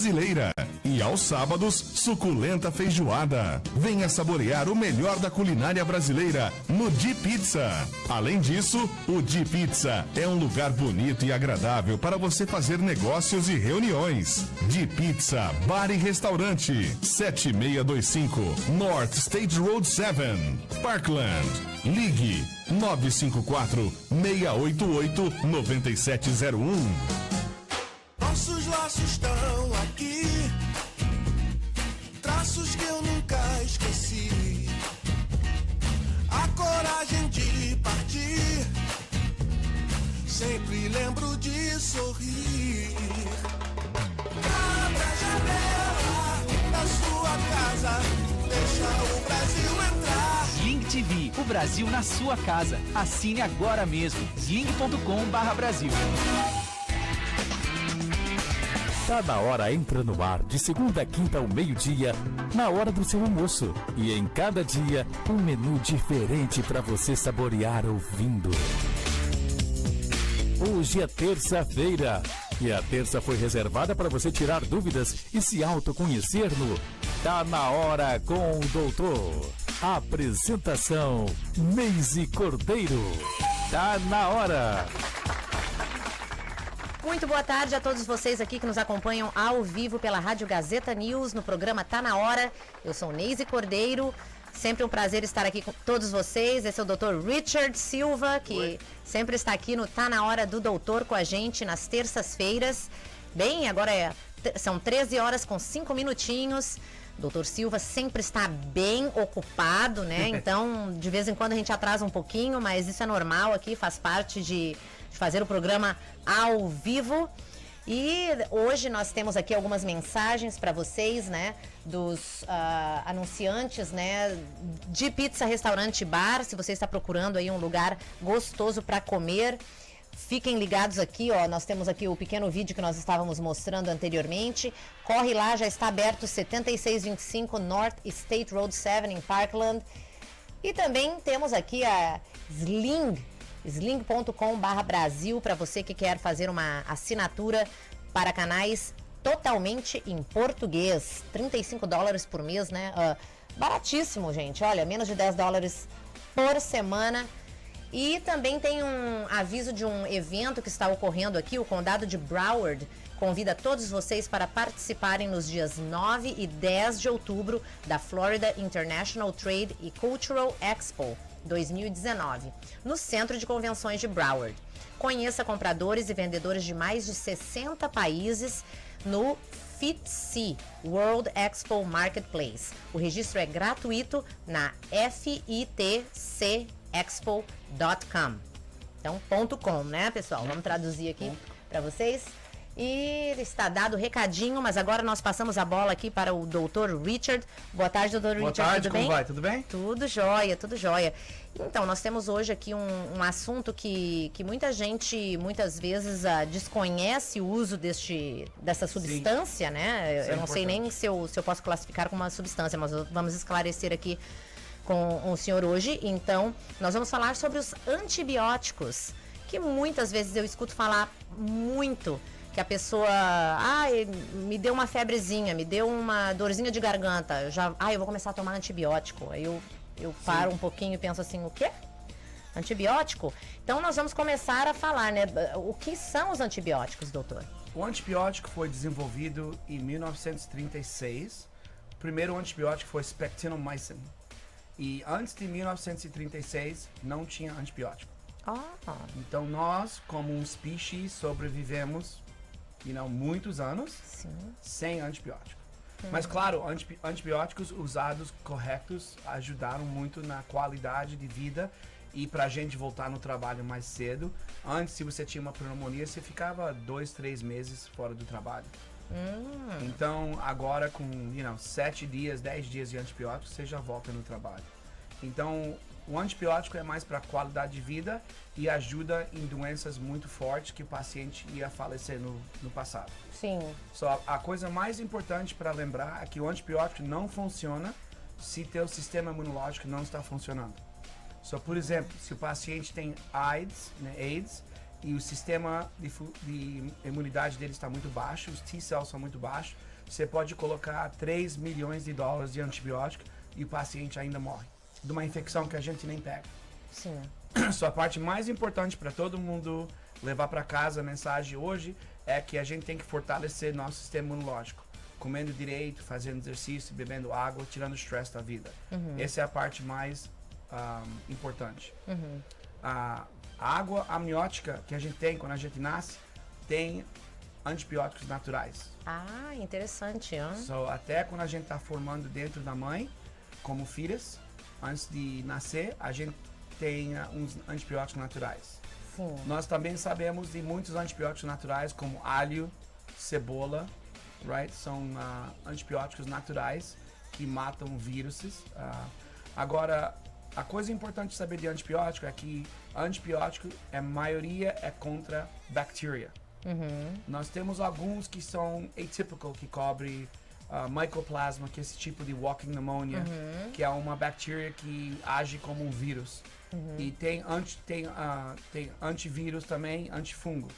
Brasileira. E aos sábados, suculenta feijoada. Venha saborear o melhor da culinária brasileira no Di Pizza. Além disso, o Di Pizza é um lugar bonito e agradável para você fazer negócios e reuniões. Di Pizza, bar e restaurante, 7625 North State Road 7, Parkland. Ligue 954-688-9701. Nossos laços estão aqui, traços que eu nunca esqueci. A coragem de partir, sempre lembro de sorrir. Abra a janela da sua casa, deixa o Brasil entrar. Sling TV, o Brasil na sua casa. Assine agora mesmo, sling.com/Brasil. Tá na hora entra no ar de segunda a quinta ao meio-dia, na hora do seu almoço. E em cada dia, um menu diferente para você saborear ouvindo. Hoje é terça-feira e a terça foi reservada para você tirar dúvidas e se autoconhecer no Tá na Hora com o Doutor. Apresentação, Neise Cordeiro. Tá na hora. Muito boa tarde a todos vocês aqui que nos acompanham ao vivo pela Rádio Gazeta News, no programa Tá na Hora. Eu sou Neise Cordeiro, sempre um prazer estar aqui com todos vocês. Esse é o Dr. Richard Silva, que sempre está aqui no Tá na Hora do Doutor com a gente nas terças-feiras. Bem, agora são 13 horas com 5 minutinhos. Dr. Silva sempre está bem ocupado, né? Então, de vez em quando a gente atrasa um pouquinho, mas isso é normal aqui, faz parte de fazer o programa ao vivo. E hoje nós temos aqui algumas mensagens para vocês, né, dos anunciantes, né, de pizza, restaurante, bar. Se você está procurando aí um lugar gostoso para comer, fiquem ligados aqui, ó, nós temos aqui o pequeno vídeo que nós estávamos mostrando anteriormente. Corre lá, já está aberto 7625 North State Road 7 em Parkland. E também temos aqui a sling.com/Brasil para você que quer fazer uma assinatura para canais totalmente em português. $35 por mês, né? Baratíssimo, gente. Olha, menos de $10 por semana. E também tem um aviso de um evento que está ocorrendo aqui. O Condado de Broward convida todos vocês para participarem nos dias 9 e 10 de outubro da Florida International Trade and Cultural Expo 2019, no Centro de Convenções de Broward. Conheça compradores e vendedores de mais de 60 países no FITC, World Expo Marketplace. O registro é gratuito na FITCExpo.com. Então, .com, né, pessoal? Vamos traduzir aqui para vocês. E está dado o recadinho, mas agora nós passamos a bola aqui para o Dr. Richard. Boa tarde, Dr. Richard. Boa tarde, tudo bem? como vai? Tudo bem? Tudo jóia, tudo jóia. Então, nós temos hoje aqui um assunto que muita gente, muitas vezes, desconhece o uso dessa substância, sim, né? Eu não sei nem se eu posso classificar como uma substância, mas vamos esclarecer aqui com o senhor hoje. Então, nós vamos falar sobre os antibióticos, que muitas vezes eu escuto falar muito. Que a pessoa, me deu uma febrezinha, me deu uma dorzinha de garganta, eu vou começar a tomar antibiótico. Aí eu paro um pouquinho e penso assim, o quê? Antibiótico? Então nós vamos começar a falar, né? O que são os antibióticos, doutor? O antibiótico foi desenvolvido em 1936. O primeiro antibiótico foi Spectinomycin. E antes de 1936 não tinha antibiótico. Então nós, como um species, sobrevivemos muitos anos, sim, sem antibiótico. Mas claro, antibióticos usados corretos ajudaram muito na qualidade de vida e pra gente voltar no trabalho mais cedo. Antes, se você tinha uma pneumonia, você ficava 2-3 meses fora do trabalho. Então agora com 7 dias, 10 dias de antibiótico, você já volta no trabalho. Então o antibiótico é mais para qualidade de vida e ajuda em doenças muito fortes que o paciente ia falecer no passado. Sim. Só a coisa mais importante para lembrar é que o antibiótico não funciona se teu sistema imunológico não está funcionando. Por exemplo, se o paciente tem AIDS, e o sistema de imunidade dele está muito baixo, os T-cells são muito baixos, você pode colocar 3 milhões de dólares de antibiótico e o paciente ainda morre. De uma infecção que a gente nem pega. Sim. Só a parte mais importante para todo mundo levar para casa a mensagem hoje é que a gente tem que fortalecer nosso sistema imunológico. Comendo direito, fazendo exercício, bebendo água, tirando o estresse da vida. Essa é a parte mais importante. A água amniótica que a gente tem quando a gente nasce tem antibióticos naturais. Ah, interessante. Hein? So, até quando a gente está formando dentro da mãe, como filhas, antes de nascer, a gente tem uns antibióticos naturais. Sim. Nós também sabemos de muitos antibióticos naturais, como alho, cebola, right? São antibióticos naturais que matam vírus. Agora, a coisa importante de saber de antibiótico é que antibiótico, a maioria é contra bactéria. Nós temos alguns que são atypical, que cobre mycoplasma, que é esse tipo de walking pneumonia, que é uma bactéria que age como um vírus. E tem antivírus também, antifungo.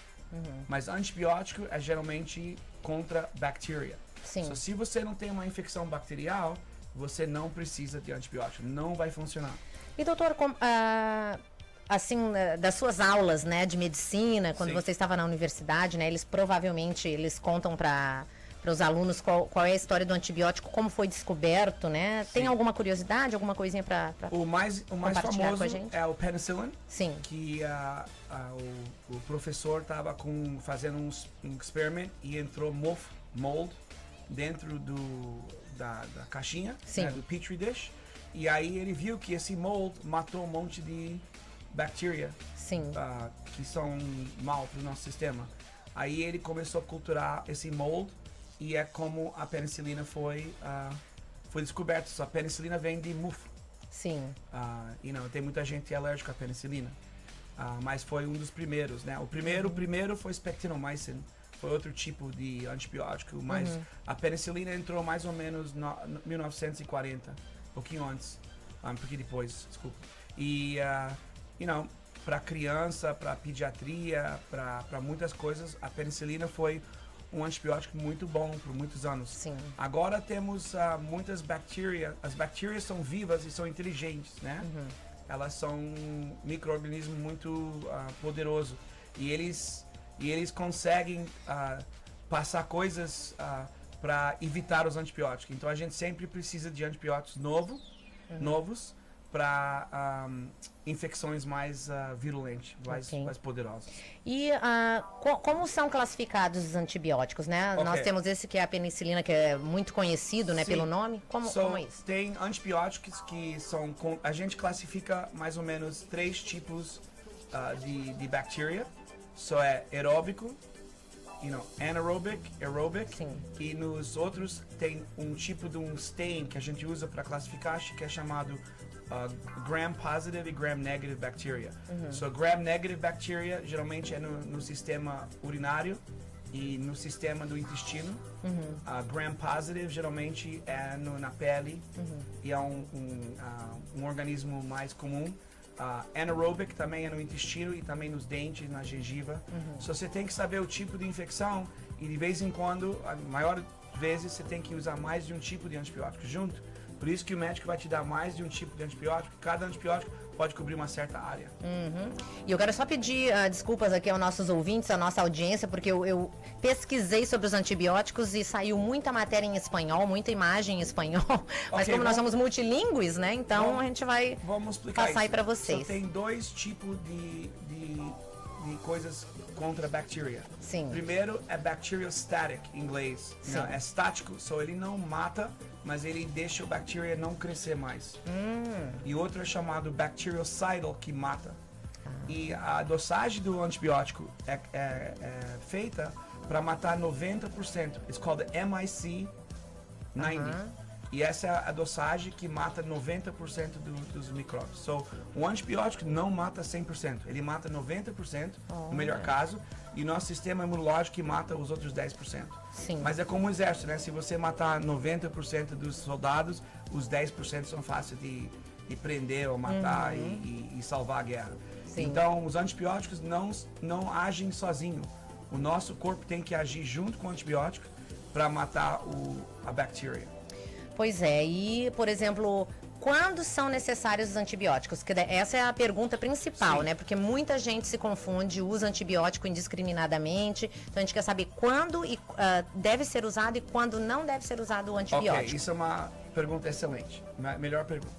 Mas antibiótico é geralmente contra bactéria. Sim. So, se você não tem uma infecção bacterial, você não precisa de antibiótico, não vai funcionar. E doutor, assim, das suas aulas, né, de medicina, quando Sim. você estava na universidade, né, eles contam para os alunos qual é a história do antibiótico, como foi descoberto, né? Tem alguma curiosidade, alguma coisinha para O mais compartilhar famoso com a gente? é o penicillin, Sim. que o professor estava fazendo um experimento e entrou mold dentro da caixinha, Sim. né, do petri dish, e aí ele viu que esse mold matou um monte de bactéria Sim. que são mal para o nosso sistema. Aí ele começou a culturar esse mold e é como a penicilina foi descoberta. Só a penicilina vem de mufo. Sim. Tem muita gente que é alérgica à penicilina, mas foi um dos primeiros, né? O primeiro foi Spectinomycin, foi outro tipo de antibiótico, mas a penicilina entrou mais ou menos no 1940, um pouquinho antes, um pouquinho depois, desculpa. E, para criança, para pediatria, para muitas coisas, a penicilina foi um antibiótico muito bom por muitos anos. Sim. Agora temos muitas bactérias. As bactérias são vivas e são inteligentes, né? Elas são um micro-organismo muito poderoso. E eles conseguem passar coisas para evitar os antibióticos. Então a gente sempre precisa de antibióticos novos para infecções mais virulentas, mais poderosas. E como são classificados os antibióticos, né? Ok. Nós temos esse que é a penicilina, que é muito conhecido, né, Sim. pelo nome. Como é isso? Tem antibióticos que são... A gente classifica mais ou menos 3 tipos de bactéria. Só é aeróbico, anaerobic, aerobic. Sim. E nos outros tem um tipo de um stain que a gente usa para classificar, que é chamado gram-positive e gram-negative bacteria. So, gram-negative bacteria geralmente é no sistema urinário e no sistema do intestino. Gram-positive geralmente é na pele e é um organismo mais comum. Anaerobic também é no intestino e também nos dentes, na gengiva. So, você tem que saber o tipo de infecção e de vez em quando, a maior vezes, você tem que usar mais de um tipo de antibiótico junto. Por isso que o médico vai te dar mais de um tipo de antibiótico. Cada antibiótico pode cobrir uma certa área. E eu quero só pedir desculpas aqui aos nossos ouvintes, à nossa audiência, porque eu pesquisei sobre os antibióticos e saiu muita matéria em espanhol, muita imagem em espanhol. Mas como nós somos multilingües, né? Então a gente vai passar aí para vocês. Só tem 2 tipos de coisas contra a bactéria. Sim. Primeiro é bacteriostatic, em inglês. Sim. É estático, ele não mata, mas ele deixa a bactéria não crescer mais. E outro é chamado bactericidal, que mata. E a dosagem do antibiótico é feita para matar 90%. It's called MIC 90. E essa é a dosagem que mata 90% dos micróbios. So, o antibiótico não mata 100%, ele mata 90%, no melhor caso, e nosso sistema imunológico que mata os outros 10%. Sim. Mas é como o exército, né? Se você matar 90% dos soldados, os 10% são fáceis de prender ou matar e salvar a guerra. Sim. Então, os antibióticos não agem sozinhos. O nosso corpo tem que agir junto com o antibiótico para matar a bactéria. Pois é, e, por exemplo, quando são necessários os antibióticos? Que essa é a pergunta principal, Sim. né? Porque muita gente se confunde, usa antibiótico indiscriminadamente. Então a gente quer saber quando deve ser usado e quando não deve ser usado o antibiótico. Ok, isso é uma pergunta excelente. Melhor pergunta.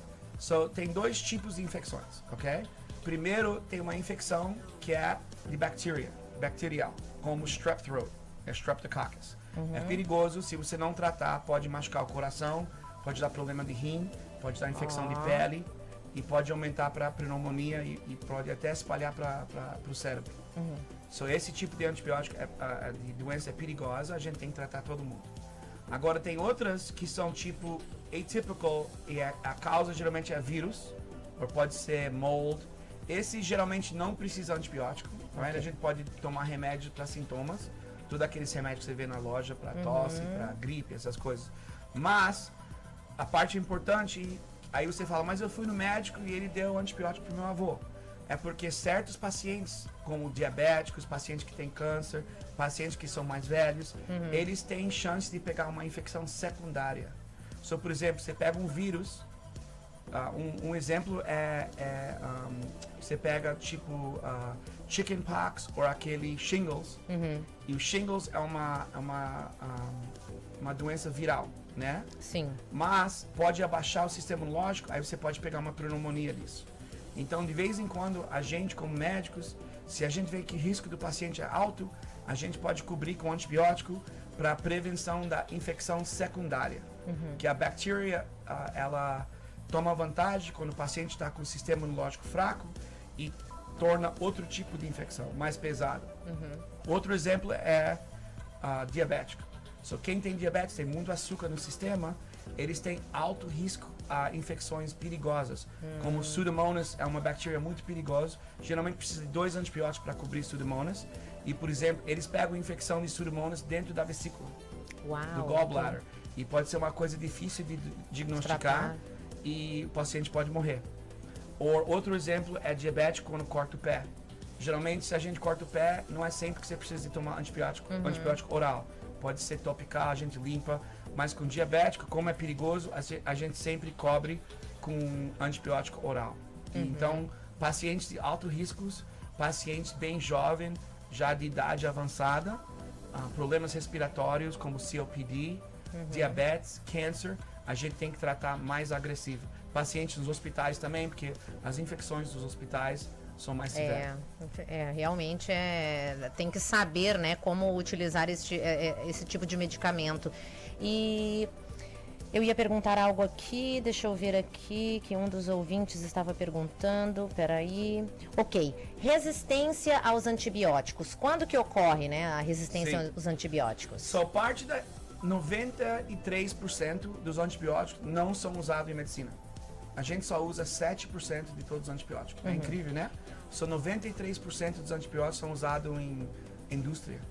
Tem 2 tipos de infecções, ok? Primeiro, tem uma infecção que é de bacterial, como strep throat, Streptococcus. É perigoso, se você não tratar, pode machucar o coração, pode dar problema de rim, pode dar infecção de pele e pode aumentar para pneumonia e pode até espalhar para o cérebro. Esse tipo de antibiótico, de doença é perigosa, a gente tem que tratar todo mundo. Agora tem outras que são tipo atypical e a causa geralmente é vírus, ou pode ser mold. Esse geralmente não precisa de antibiótico, right? A gente pode tomar remédio para sintomas, todos aqueles remédios que você vê na loja para tosse, para gripe, essas coisas. Mas a parte importante, aí você fala, mas eu fui no médico e ele deu antibiótico para meu avô. É porque certos pacientes, como diabéticos, pacientes que têm câncer, pacientes que são mais velhos, eles têm chance de pegar uma infecção secundária. Por exemplo, você pega um vírus, um exemplo você pega tipo chickenpox ou aquele shingles, e o shingles é uma doença viral, né? Sim. Mas pode abaixar o sistema imunológico, aí você pode pegar uma pneumonia disso. Então, de vez em quando, a gente, como médicos, se a gente vê que o risco do paciente é alto, a gente pode cobrir com antibiótico para prevenção da infecção secundária. Que a bactéria, ela toma vantagem quando o paciente está com o sistema imunológico fraco e torna outro tipo de infecção, mais pesada. Outro exemplo é diabético. Quem tem diabetes, tem muito açúcar no sistema, eles têm alto risco a infecções perigosas, como Pseudomonas é uma bactéria muito perigosa, geralmente precisa de 2 antibióticos para cobrir Pseudomonas, e por exemplo, eles pegam a infecção de Pseudomonas dentro da vesícula, do gallbladder, e pode ser uma coisa difícil de diagnosticar e o paciente pode morrer. Outro exemplo é diabético quando corta o pé. Geralmente, se a gente corta o pé, não é sempre que você precisa de tomar antibiótico oral. Pode ser topical, a gente limpa, mas com diabético, como é perigoso, a gente sempre cobre com antibiótico oral. Então, pacientes de alto riscos, pacientes bem jovens, já de idade avançada, problemas respiratórios como COPD, diabetes, câncer, a gente tem que tratar mais agressivo. Pacientes nos hospitais também, porque as infecções dos hospitais são mais severas. Realmente tem que saber, né, como utilizar esse tipo de medicamento. E eu ia perguntar algo aqui, deixa eu ver aqui, que um dos ouvintes estava perguntando, peraí. Ok, resistência aos antibióticos. Quando que ocorre, né, a resistência aos antibióticos? Parte da 93% dos antibióticos não são usados em medicina. A gente só usa 7% de todos os antibióticos. É incrível, né? 93% dos antibióticos são usados em indústria,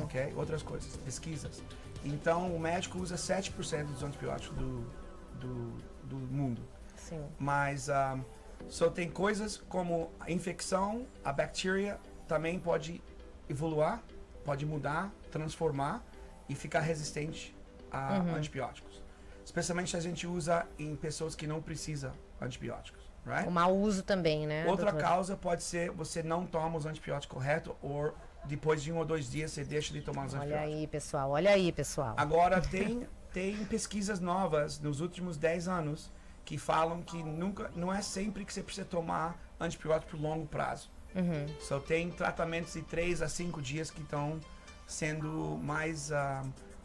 ok? Outras coisas, pesquisas. Então, o médico usa 7% dos antibióticos do mundo. Sim. Mas só tem coisas como a infecção, a bactéria também pode evoluir, pode mudar, transformar e ficar resistente a antibióticos. Especialmente se a gente usa em pessoas que não precisam de antibióticos. Right? O mau uso também, né? Outra causa pode ser você não toma os antibióticos corretos ou depois de 1 ou 2 dias você deixa de tomar os antibióticos. Olha aí, pessoal. Agora, tem pesquisas novas nos últimos 10 anos que falam que não é sempre que você precisa tomar antibiótico por longo prazo. Só tem tratamentos de 3 a 5 dias que estão sendo mais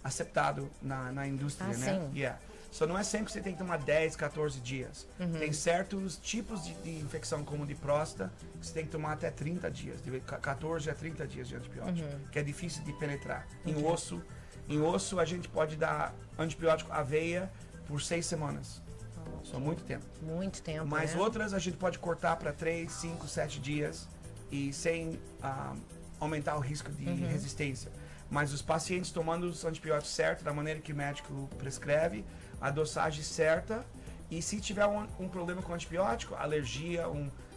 aceptados na indústria, né? Sim. Só não é sempre que você tem que tomar 10, 14 dias. Tem certos tipos de infecção, como de próstata, que você tem que tomar até 30 dias, de 14 a 30 dias de antibiótico, que é difícil de penetrar. Em osso, a gente pode dar antibiótico aveia por 6 semanas. Só muito tempo. Muito tempo, Mas né? outras a gente pode cortar para 3, 5, 7 dias e sem aumentar o risco de resistência. Mas os pacientes tomando os antibióticos certos, da maneira que o médico prescreve, a dosagem certa, e se tiver um problema com o antibiótico, alergia,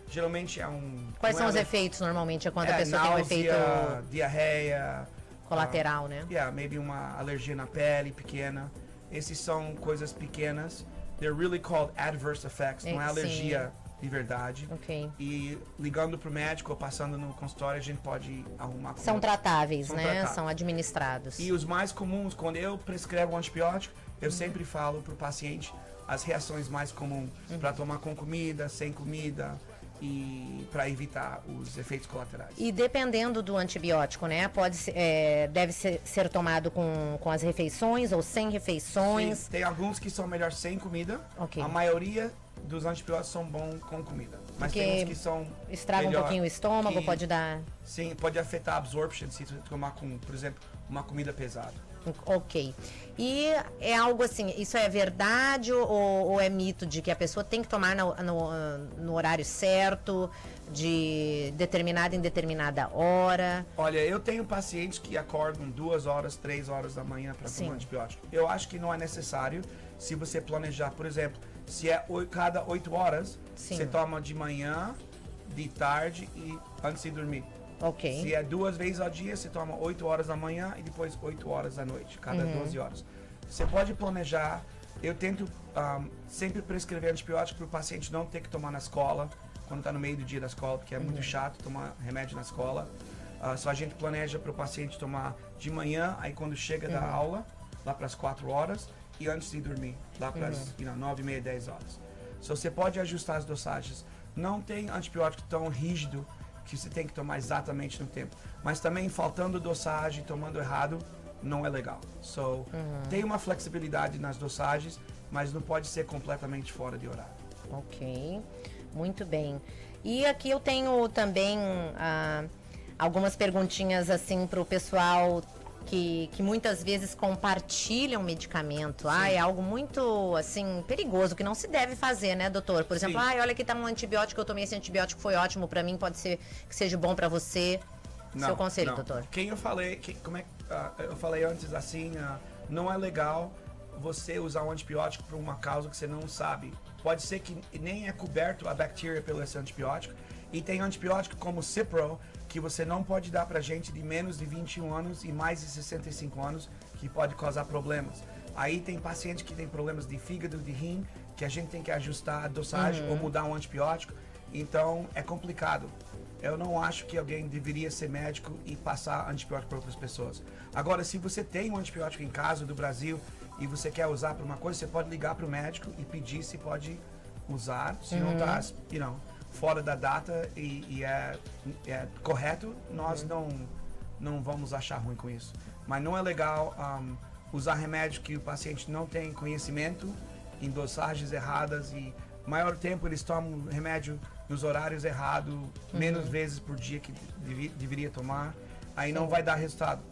geralmente é um... Quais são os efeitos, normalmente, quando a pessoa náusea, tem um efeito... diarreia, Colateral, né? Maybe uma alergia na pele pequena. Esses são coisas pequenas. They're really called adverse effects. Não é alergia de verdade. Ok. E ligando pro médico ou passando no consultório, a gente pode arrumar. São tratáveis, São né? tratáveis. São administrados. E os mais comuns, quando eu prescrevo um antibiótico, eu sempre falo pro paciente as reações mais comuns para tomar com comida, sem comida e para evitar os efeitos colaterais. E dependendo do antibiótico, né? Deve ser tomado com as refeições ou sem refeições. Sim, tem alguns que são melhor sem comida. Ok. A maioria dos antibióticos são bons com comida. Mas Porque tem uns que são estraga melhor, um pouquinho o estômago, que, pode dar... Sim, pode afetar a absorption se tu tomar com, por exemplo, uma comida pesada. Ok. E é algo assim, isso é verdade ou é mito de que a pessoa tem que tomar no horário certo, de determinada em determinada hora? Olha, eu tenho pacientes que acordam 2 horas, 3 horas da manhã para tomar antibiótico. Eu acho que não é necessário se você planejar, por exemplo, se é cada 8 horas, você toma de manhã, de tarde e antes de dormir. Ok. Se é 2 vezes ao dia, você toma 8 horas da manhã e depois 8 horas da noite, cada 12 horas. Você pode planejar. Eu tento sempre prescrever antibiótico para o paciente não ter que tomar na escola, quando está no meio do dia da escola, porque é muito chato tomar remédio na escola. Só a gente planeja para o paciente tomar de manhã, aí quando chega da aula, lá para as 4 horas, e antes de dormir, lá para as 9h30, 10 horas. So, você pode ajustar as dosagens. Não tem antibiótico tão rígido que você tem que tomar exatamente no tempo. Mas também faltando dosagem, tomando errado, não é legal. So, tem uma flexibilidade nas dosagens, mas não pode ser completamente fora de horário. Ok, muito bem. E aqui eu tenho também algumas perguntinhas assim para o pessoal que muitas vezes compartilham medicamento. É algo muito, assim, perigoso, que não se deve fazer, né, doutor? Por exemplo, olha aqui tá um antibiótico, eu tomei esse antibiótico, foi ótimo para mim, pode ser que seja bom para você. Seu conselho, doutor? Eu falei antes, assim, não é legal você usar um antibiótico por uma causa que você não sabe. Pode ser que nem é coberto a bactéria pelo esse antibiótico. E tem antibiótico como Cipro, que você não pode dar pra gente de menos de 21 anos e mais de 65 anos, que pode causar problemas. Aí tem paciente que tem problemas de fígado, de rim, que a gente tem que ajustar a dosagem ou mudar um antibiótico. Então é complicado. Eu não acho que alguém deveria ser médico e passar antibiótico para outras pessoas. Agora, se você tem um antibiótico em casa do Brasil e você quer usar para uma coisa, você pode ligar para o médico e pedir se pode usar, se não está, fora da data e é correto, nós não vamos achar ruim com isso. Mas não é legal usar remédio que o paciente não tem conhecimento, em dosagens erradas e maior tempo eles tomam remédio nos horários errados, menos vezes por dia que deveria tomar, aí não vai dar resultado.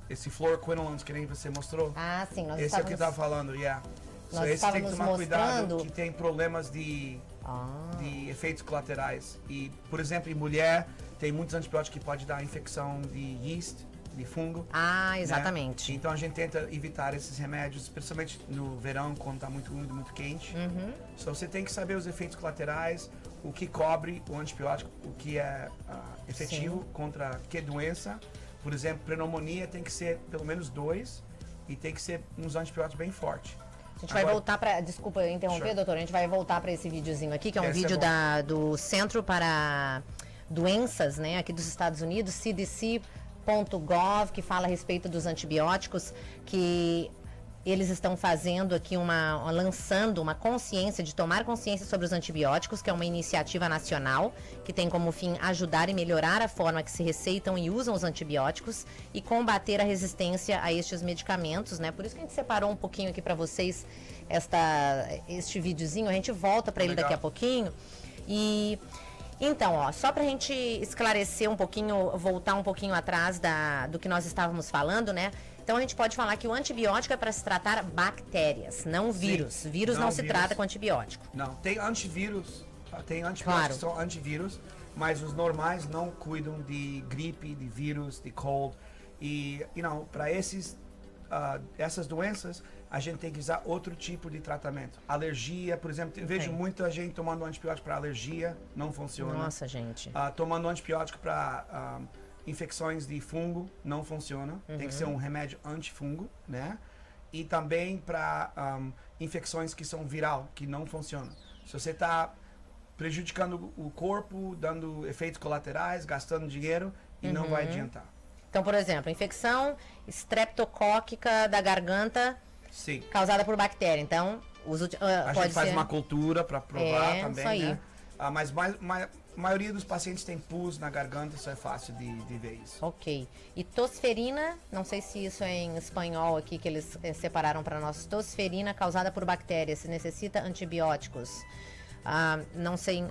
Esse fluoroquinolones que nem você mostrou, sim, nós esse é o que eu estava falando, Nós esse tem que estávamos tomar cuidado, mostrando que tem problemas de efeitos colaterais. E, por exemplo, em mulher, tem muitos antibióticos que pode dar infecção de yeast, de fungo. Exatamente. Né? Então a gente tenta evitar esses remédios, especialmente no verão, quando está muito úmido, muito quente. Então você tem que saber os efeitos colaterais, o que cobre o antibiótico, o que é efetivo contra que doença. Por exemplo, pneumonia tem que ser pelo menos 2 e tem que ser uns antibióticos bem fortes. A gente vai voltar para... Desculpa interromper, doutor. A gente vai voltar para esse videozinho aqui, que é um vídeo do Centro para Doenças, né, aqui dos Estados Unidos, CDC.gov, que fala a respeito dos antibióticos, que eles estão fazendo aqui lançando uma consciência, de tomar consciência sobre os antibióticos, que é uma iniciativa nacional, que tem como fim ajudar e melhorar a forma que se receitam e usam os antibióticos e combater a resistência a estes medicamentos, né? Por isso que a gente separou um pouquinho aqui para vocês este videozinho, a gente volta para ele daqui a pouquinho. E então, só pra gente esclarecer um pouquinho, voltar um pouquinho atrás do que nós estávamos falando, né? Então a gente pode falar que o antibiótico é para se tratar bactérias, não vírus. Vírus não se trata com antibiótico. Não, tem antivírus, tem antibióticos que são antivírus, mas os normais não cuidam de gripe, de vírus, de cold. E, para essas doenças, a gente tem que usar outro tipo de tratamento. Alergia, por exemplo, vejo muita gente tomando antibiótico para alergia, não funciona. Nossa, gente. Tomando antibiótico para infecções de fungo não funciona. Tem que ser um remédio antifungo, né? E também para infecções que são viral, que não funcionam. Se você está prejudicando o corpo, dando efeitos colaterais, gastando dinheiro, e não vai adiantar. Então, por exemplo, infecção estreptocóquica da garganta Sim. causada por bactéria. Então, A pode gente faz ser... uma cultura para provar É, também, isso aí. né? Mas a maioria dos pacientes tem pus na garganta, isso é fácil de ver isso. Ok. E tosferina, não sei se isso é em espanhol aqui que eles separaram para nós. Tosferina causada por bactérias, se necessita antibióticos. Não sei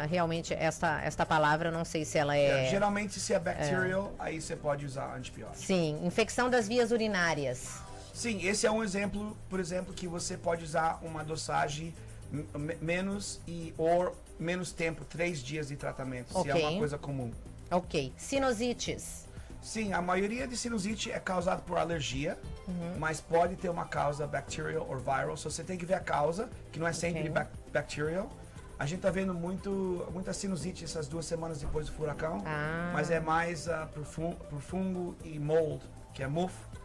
realmente esta palavra, não sei se ela é... Geralmente, se é bacterial, aí você pode usar antibiótico. Sim, infecção das vias urinárias. Sim, esse é um exemplo, por exemplo, que você pode usar uma dosagem menos tempo, 3 dias de tratamento, se é Ok. uma coisa comum. Ok. Sinusites. Sim, a maioria de sinusite é causada por alergia, mas pode ter uma causa bacterial ou viral. So você tem que ver a causa, que não é sempre Ok. bacterial. A gente tá vendo muita sinusite essas 2 semanas depois do furacão, mas é mais por fungo e mold, que é mufo.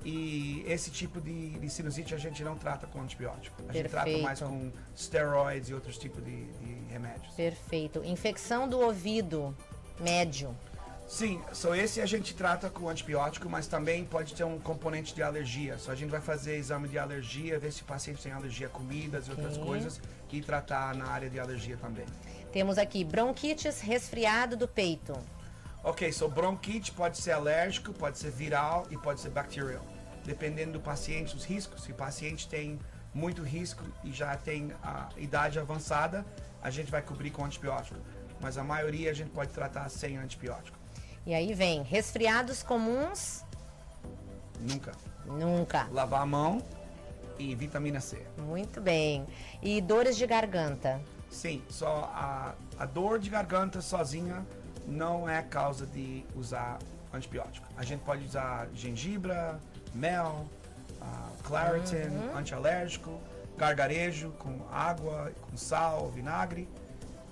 E esse tipo de sinusite a gente não trata com antibiótico. A gente trata mais com steroids e outros tipos de remédios. Perfeito. Infecção do ouvido médio. Sim, esse a gente trata com antibiótico, mas também pode ter um componente de alergia. A gente vai fazer exame de alergia, ver se o paciente tem alergia a comidas e outras coisas e tratar na área de alergia também. Temos aqui bronquites, resfriado do peito. Ok, bronquite pode ser alérgico, pode ser viral e pode ser bacterial. Dependendo do paciente, os riscos. Se o paciente tem muito risco e já tem a idade avançada, a gente vai cobrir com antibiótico. Mas a maioria a gente pode tratar sem antibiótico. E aí vem resfriados comuns. Nunca. Lavar a mão e vitamina C. Muito bem. E dores de garganta. Sim, só a dor de garganta sozinha não é causa de usar antibiótico. A gente pode usar gengibre, mel, Claritin, antialérgico, gargarejo com água, com sal, vinagre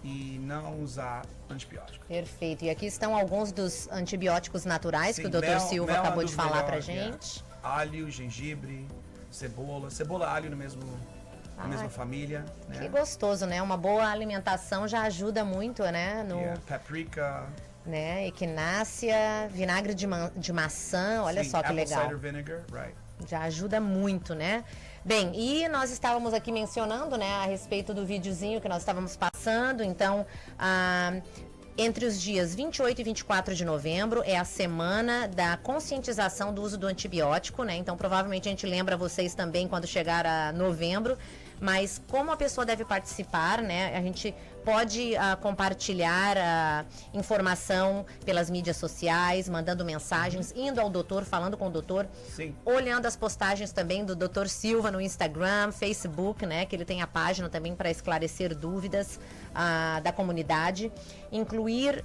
e não usar antibiótico. Perfeito. E aqui estão alguns dos antibióticos naturais Sim, que o Dr. Silva mel acabou é de dos falar pra melhores, gente. Alho, gengibre, cebola, alho na mesma família, né? Que gostoso, né? Uma boa alimentação já ajuda muito, né? Paprika. Né? Equinácea, vinagre de maçã, olha só que apple legal. cider vinegar, right. Já ajuda muito, né? Bem, e nós estávamos aqui mencionando, né, a respeito do videozinho que nós estávamos passando. Então, entre os dias 28 e 24 de novembro é a semana da conscientização do uso do antibiótico, né? Então, provavelmente a gente lembra vocês também quando chegar a novembro. Mas como a pessoa deve participar, né? A gente pode compartilhar informação pelas mídias sociais, mandando mensagens, indo ao doutor, falando com o doutor, Sim. olhando as postagens também do Dr. Silva no Instagram, Facebook, né? Que ele tem a página também para esclarecer dúvidas da comunidade, incluir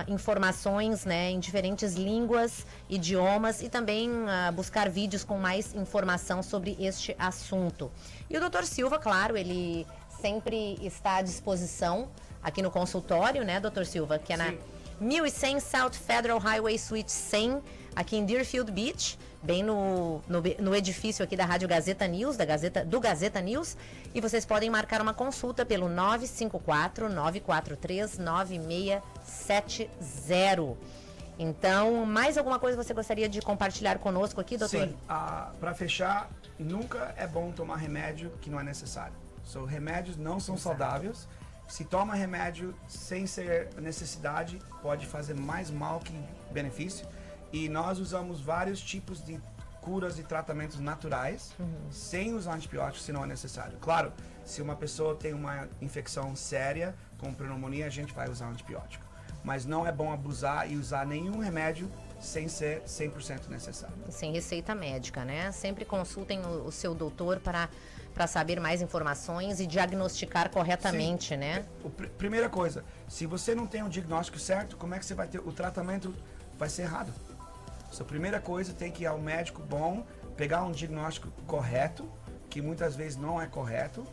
informações, né, em diferentes línguas, idiomas e também buscar vídeos com mais informação sobre este assunto. E o Dr. Silva, claro, ele sempre está à disposição aqui no consultório, né, Dr. Silva, que é na 1100 South Federal Highway Suite 100, aqui em Deerfield Beach, bem no edifício aqui da Rádio Gazeta News, do Gazeta News, e vocês podem marcar uma consulta pelo 954-943-9670. Então, mais alguma coisa você gostaria de compartilhar conosco aqui, doutor? Sim, para fechar, nunca é bom tomar remédio que não é necessário. Remédios não são saudáveis. Se toma remédio sem ser necessidade, pode fazer mais mal que benefício. E nós usamos vários tipos de curas e tratamentos naturais, sem usar antibióticos se não é necessário. Claro, se uma pessoa tem uma infecção séria, como pneumonia, a gente vai usar antibiótico. Mas não é bom abusar e usar nenhum remédio sem ser 100% necessário. Sem receita médica, né? Sempre consultem o seu doutor para saber mais informações e diagnosticar corretamente, Sim. né? Primeira coisa, se você não tem o diagnóstico certo, como é que você vai ter o tratamento? Vai ser errado. A primeira coisa, tem que ir ao médico bom, pegar um diagnóstico correto, que muitas vezes não é correto,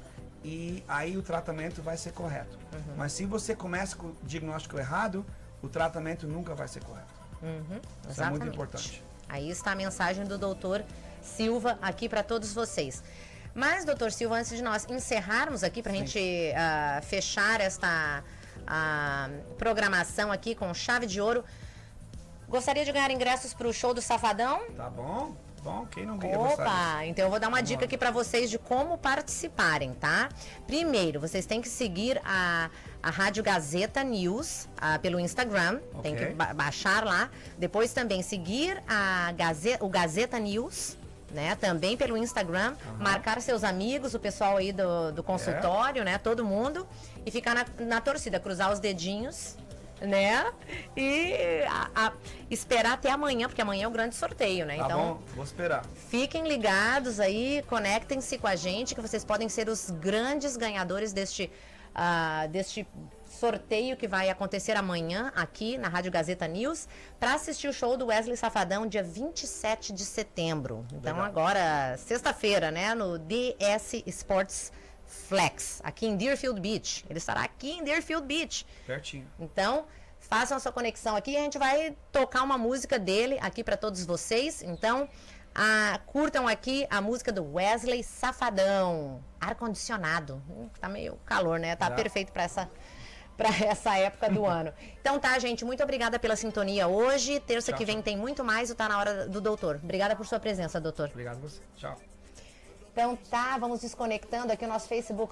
e aí o tratamento vai ser correto. Mas se você começa com o diagnóstico errado, o tratamento nunca vai ser correto. Isso é muito importante. Aí está a mensagem do doutor Silva aqui para todos vocês. Mas, doutor Silva, antes de nós encerrarmos aqui, para a gente fechar esta programação aqui com chave de ouro, gostaria de ganhar ingressos para o show do Safadão? Tá bom? Bom, quem não ganha Opa, então eu vou dar uma dica aqui para vocês de como participarem, tá? Primeiro, vocês têm que seguir a Rádio Gazeta News pelo Instagram, tem que baixar lá. Depois também seguir o Gazeta News, né? Também pelo Instagram, marcar seus amigos, o pessoal aí do consultório, né? Todo mundo, e ficar na torcida, cruzar os dedinhos, né? E esperar até amanhã, porque amanhã é o grande sorteio, né? Tá então, bom, vou esperar. Fiquem ligados aí, conectem-se com a gente, que vocês podem ser os grandes ganhadores deste sorteio que vai acontecer amanhã aqui na Rádio Gazeta News, para assistir o show do Wesley Safadão dia 27 de setembro. Então agora, sexta-feira, né? No DS Sports Flex, aqui em Deerfield Beach. Ele estará aqui em Deerfield Beach. Pertinho. Então, façam a sua conexão aqui e a gente vai tocar uma música dele aqui para todos vocês. Então, curtam aqui a música do Wesley Safadão. Ar-condicionado. Tá meio calor, né? Tá perfeito para essa época do ano. Então tá, gente, muito obrigada pela sintonia hoje. Terça que vem tem muito mais o Tá Na Hora do Doutor. Obrigada por sua presença, doutor. Obrigado a você. Tchau. Então tá, vamos desconectando aqui o nosso Facebook